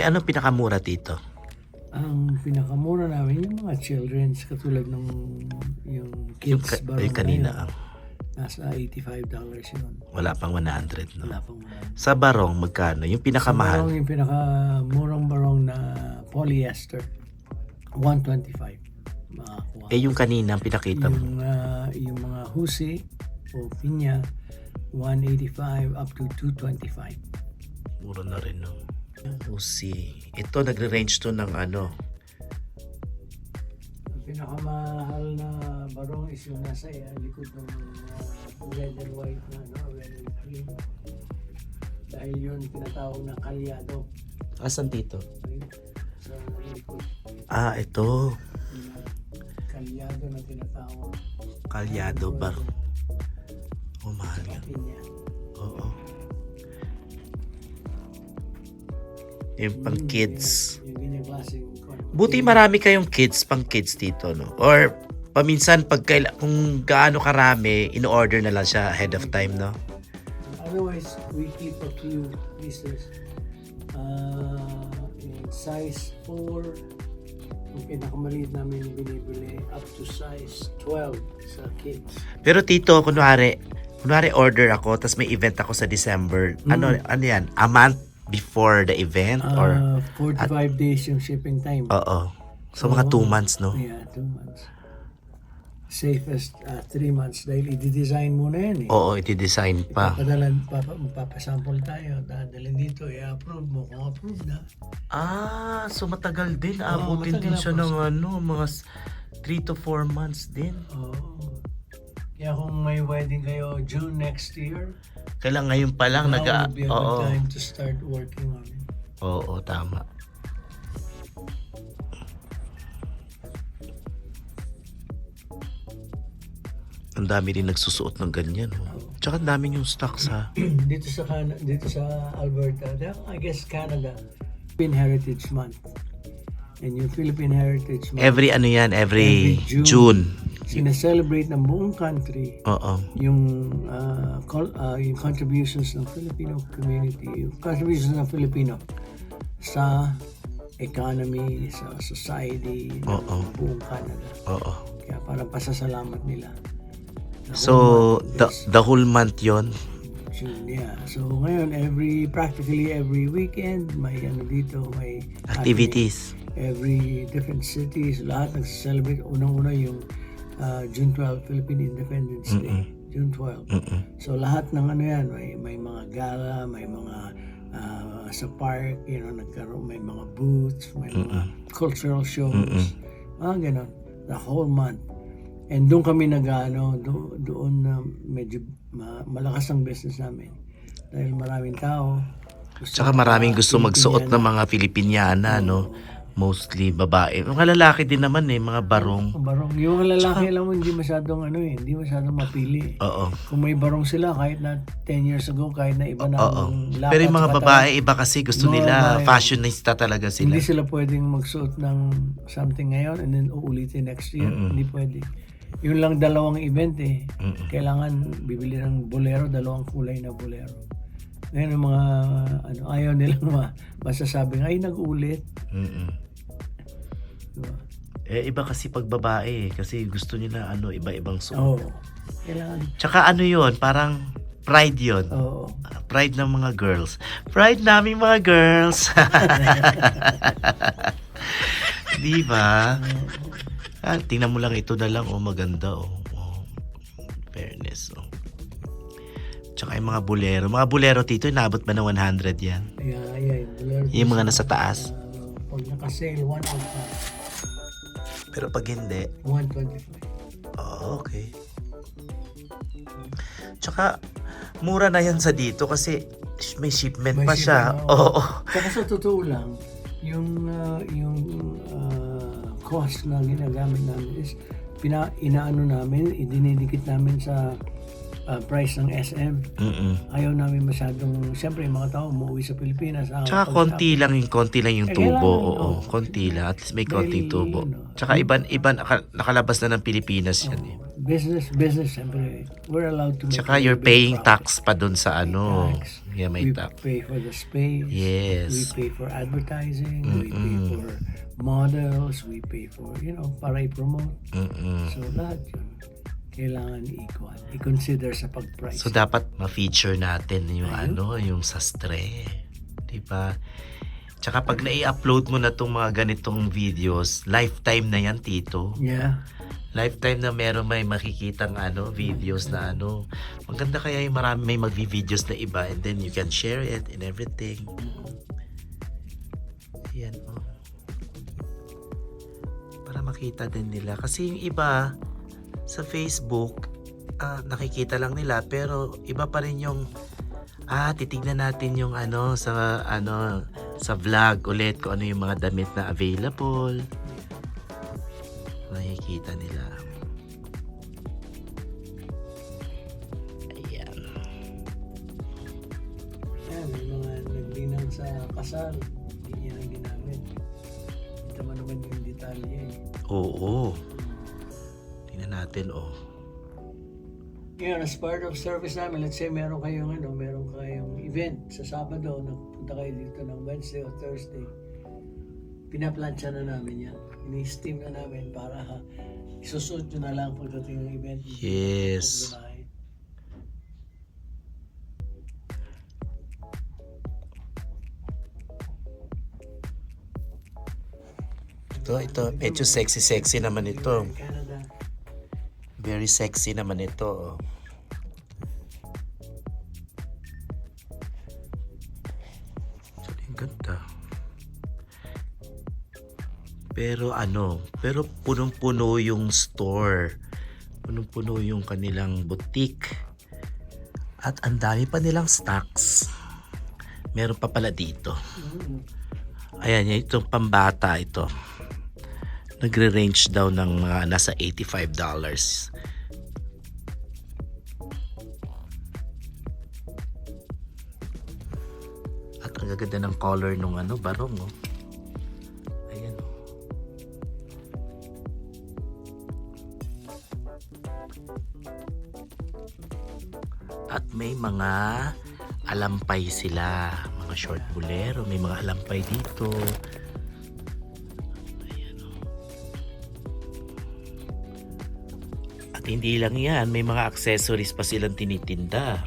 Anong pinakamura dito? Ang pinakamura namin yung mga children's katulad ng yung kids barong Yung kanina. nasa $85 yun. Wala pang 100, no? Wala pang 100. Sa barong, magkano? Yung pinakamahal? Yung pinakamurang barong na polyester, $125. Makakuha. Yung kanina, ang pinakita mo? Yung mga husi o pinya, $185 up to $225. Mura na rin, no? Usi. Ito, nagre-range to ng ano? Ang pinakamahal na barong is yung nasa likod ng red and white na very clean. Dahil yun tinatawag na kalyado. Asan dito? Sa likod. Ito. Kalyado na tinatawag. Kalyado bar. Mahal yan. Oo. Yung pang kids. Yung ganyang klaseng Buti marami kayong pang kids dito, no? Or paminsan kung gaano karami, in-order na lang siya ahead of time, no? Otherwise, we keep a few pieces in size 4. Yung pinakamaliit namin binibili up to size 12 sa kids. Pero tito, kunwari order ako, tas may event ako sa December. Ano yan? A month before the event? Or 45 days yung shipping time. Oo. So, mga 2 months, no? Yeah, 2 months. Safest 3 months dahil i-design muna yan eh. Oo, iti-design pa. Papasample tayo, dadalhin dito, i-approve mo kung approve na. So matagal din. Abutin din siya ng mga 3 to 4 months din. Oo. Kaya kung may wedding kayo June next year, Kailang ngayon pa lang now would be a good time to start working on it. Oo, tama. Ang dami din nagsusuot ng ganyan. Tsaka ang dami yung stocks, ha? dito sa Alberta, I guess Canada, Philippine Heritage Month. And yung Philippine Heritage Month, Every June. Sina-celebrate ng buong country Oo. yung contributions ng Filipino community, yung contributions ng Filipino sa economy, sa society ng buong Canada. Oo. Kaya parang pasasalamat nila. So, the whole month yon. June, yeah. So ngayon, practically every weekend, may dito, may Activities. Every different cities, lahat nag-celebrate. Unang-una yung June 12, Philippine Independence Day. June 12. So lahat ng yan, may mga gala, may mga sa park, nagkaroon, may mga booths, may mga cultural shows. Mga ganon. The whole month. And doon kami doon medyo malakas ang business namin. Dahil maraming tao. Tsaka maraming gusto magsuot ng mga Filipiniana, no? Mostly babae. Mga lalaki din naman mga barong. Barong. Yung lalaki alam mo, hindi masyadong hindi masyadong mapili. Oo. Kung may barong sila, kahit na 10 years ago, kahit na iba na ang lapat. Pero yung mga babae, iba kasi gusto nila, fashionista talaga sila. Hindi sila pwedeng magsuot ng something ngayon and then uulitin next year. Hindi pwede. Yun lang dalawang event eh. Kailangan bibili ng bolero, dalawang kulay na bolero. Ngayon yung mga ayaw nilang masasabing, ay nag-ulit. Diba? Iba kasi pag babae kasi gusto nila iba-ibang suot. Oo. Kailangan. Tsaka yun, parang pride yun. Oo. Pride ng mga girls. Pride namin mga girls. Di ba? Tingnan mo lang ito na lang. Maganda. Fairness. Tsaka yung mga bolero. Mga bolero dito, inaabot ba ng 100 yan? Yung mga nasa taas. Pag naka-sale, 105. Pero pag hindi, 125. okay. Tsaka, mura na yan sa dito kasi may shipment pa siya. Tsaka sa totoo lang, yung cost na ginagamit namin is inaano namin, idinidikit namin sa price ng SM. Ayaw namin masyadong, siyempre yung mga tao umuwi sa Pilipinas. Tsaka konti lang yung tubo. Konti lang. At least may konting tubo. Tsaka iban nakalabas na ng Pilipinas yan. Business, siyempre, we're allowed to make. Tsaka you're paying tax pa dun sa Yeah, may we tax. pay for the space. Yes. We pay for advertising. We pay for models. We pay for, para i-promote. So, lahat yun kailangan i-consider sa pag-price. So dapat ma-feature natin yung yung sastre. Diba? Tsaka pag na-i-upload mo na tong mga ganitong videos, lifetime na yan, Tito. Yeah. Lifetime na may makikitang videos na Maganda kaya yung may magvi-videos na iba and then you can share it and everything. Ayan, para makita din nila. Kasi yung iba sa Facebook, nakikita lang nila pero iba pa rin yung titignan natin yung sa vlog ulit kung ano yung mga damit na available. Nakikita nila. Ayan. May mga naglinang sa kasal. Hindi yan ang ginamit. Kita mo naman yung detalye. Oo. Tingnan natin, Ngayon, as part of service namin, let's say meron kayong event sa Sabado, nagpunta kayo dito ng Wednesday o Thursday, pinaplansya na namin yan. Ini-steam na namin para isusuot nyo na lang pagdating ng event. Yes. Ito, medyo sexy naman ito. Canada. Very sexy naman ito. Ang ganda. Pero punong-puno yung store. Punong-puno yung kanilang boutique. At ang dami pa nilang stocks. Meron pa pala dito. Ayan, itong pambata ito. Nagre-range daw ng mga nasa $85. At ang gaganda ng color nung barong. Ayan. At may mga alampay sila. Mga short bolero. May mga alampay dito. At hindi lang yan, may mga accessories pa silang tinitinda.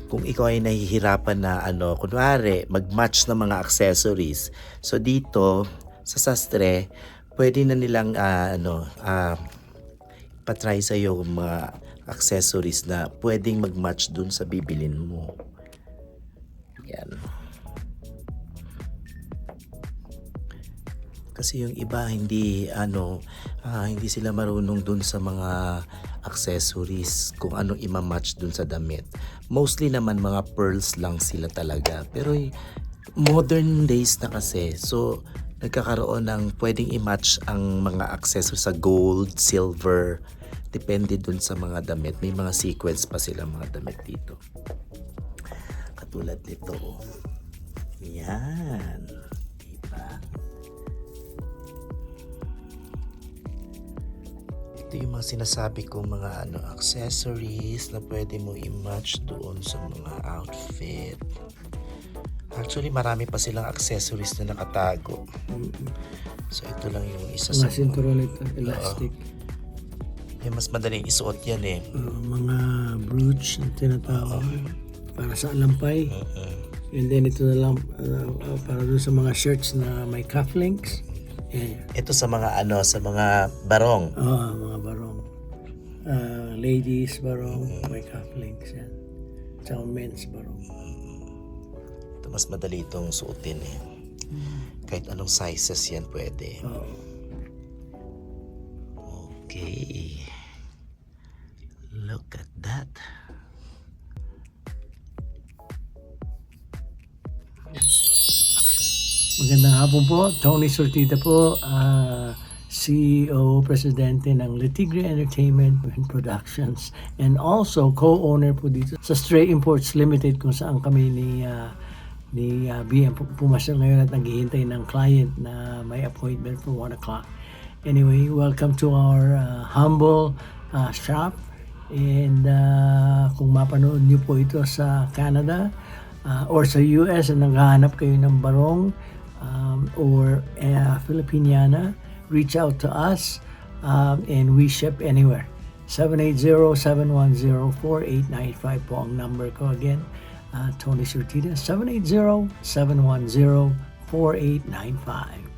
Kung ikaw ay nahihirapan na kunwari, mag-match ng mga accessories. So dito, sa sastre, pwede na nilang patry sa'yo mga accessories na pwedeng mag-match dun sa bibilin mo. Yan. Kasi yung iba hindi sila marunong dun sa mga accessories kung anong ima-match dun sa damit. Mostly naman mga pearls lang sila talaga. Pero modern days na kasi. So nagkakaroon ng pwedeng i-match ang mga accessories sa gold, silver. Depende dun sa mga damit. May mga sequence pa sila mga damit dito. Katulad nito. Yan. Diba? Ito yung mga sinasabi kong mga accessories na pwede mo i-match doon sa mga outfit. Actually, marami pa silang accessories na nakatago. So, ito lang yung isa sa... Mga sinturon ito, elastic. Yung mas madaling isuot yan eh. Mga brooch na tinatawag para sa alampay. And then ito na lang para doon sa mga shirts na may cufflinks. Yan. Ito sa mga sa mga barong. Mga barong. Ladies barong, may cufflinks yan. Tsaka men's barong. Ito mas madali itong suotin eh. Kahit anong sizes yan pwede. Okay. Look at that. Magandang hapon po. Tony Sortida po, CEO, Presidente ng Litigre Entertainment and Productions, and also co-owner po dito sa Stray Imports Limited, kung saan kami ni BM pumasok ngayon at naghihintay ng client na may appointment for 1 o'clock. Anyway, welcome to our humble shop. And kung mapanood niyo po ito sa Canada or sa US at naghahanap kayo ng barong or Filipiniana, reach out to us and we ship anywhere. 780-710-4895 po ang number ko again. Tony Sortida, 780-710-4895.